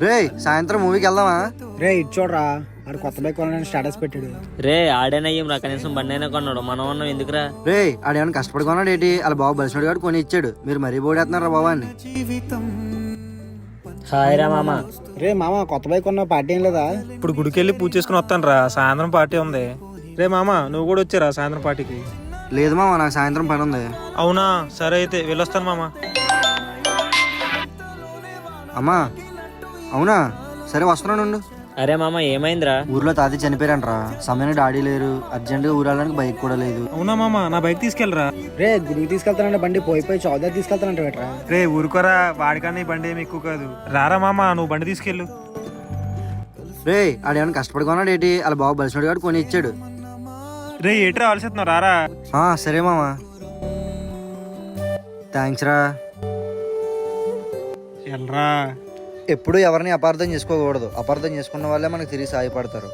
రే సాయంత్రం మూవీకి వెళ్దామా? రే ఇటు చూడరా, ఆడు కొత్త బైక్ కొనని స్టేటస్ పెట్టాడు. రే ఆడేనయ్యం రా, కనీసం బండి అయినా కొన్నాడు, మనం ఉన్నాం ఎందుకురా? రే ఆడేమన్నా కష్టపడి కొన్నాడు ఏంటి? అలా బాబు బలిసినోడు గారు కొని ఇచ్చాడు, మీరు మరీ బోడేస్తున్నారా బాబా అని. హాయ్ రా మామ. రే మామ, కొత్త బైక్ కొన్న పార్టీ ఏం లేదా? ఇప్పుడు గుడికి వెళ్ళి పూజ చేసుకుని వస్తాను రా, సాయంత్రం పార్టీ ఉంది. రే మామ, నువ్వు కూడా వచ్చారా సాయంత్రం పార్టీకి? లేదు మామ, నాకు సాయంత్రం పని ఉంది. అవునా, సరే అయితే వెళ్ళొస్తాను మామ. అమ్మా అవునా, సరే వస్తున్నాను. అరే మామ ఏమైందిరా? ఊర్లో తాతయ్య చనిపోయారంట్రా, సమయానికి డాడీ లేరు, అర్జెంటుగా ఊరాడానికి బైక్ కూడా లేదు. అవునా మామ, నా బైక్ తీసుకెళ్ళరా. రే గుడికి తీసుకెళ్తానంటే బండి పోయి చౌదరి తీసుకెళ్తానంట బెట్రా. రే ఊరుకోరా, వాడికన్నా ఈ బండి ఏమి ఎక్కువ కాదు. రారా మామ, నువ్వు బండి తీసుకెళ్ళు. రే ఆడేమన్నా కష్టపడి కొన్నాడు ఏంటి? అలా బాబు బలిసినోడు గారు కొని ఇచ్చాడు. రే ఏట్రా ఆలోచిస్తున్నావు, రారా. సరే మామా, థ్యాంక్స్ రా. వెళ్ళరా. ఎప్పుడు ఎవరిని అపార్థం చేసుకోకూడదు, అపార్థం చేసుకున్న వాళ్ళే మనకు తిరిగి సాయపడతారు.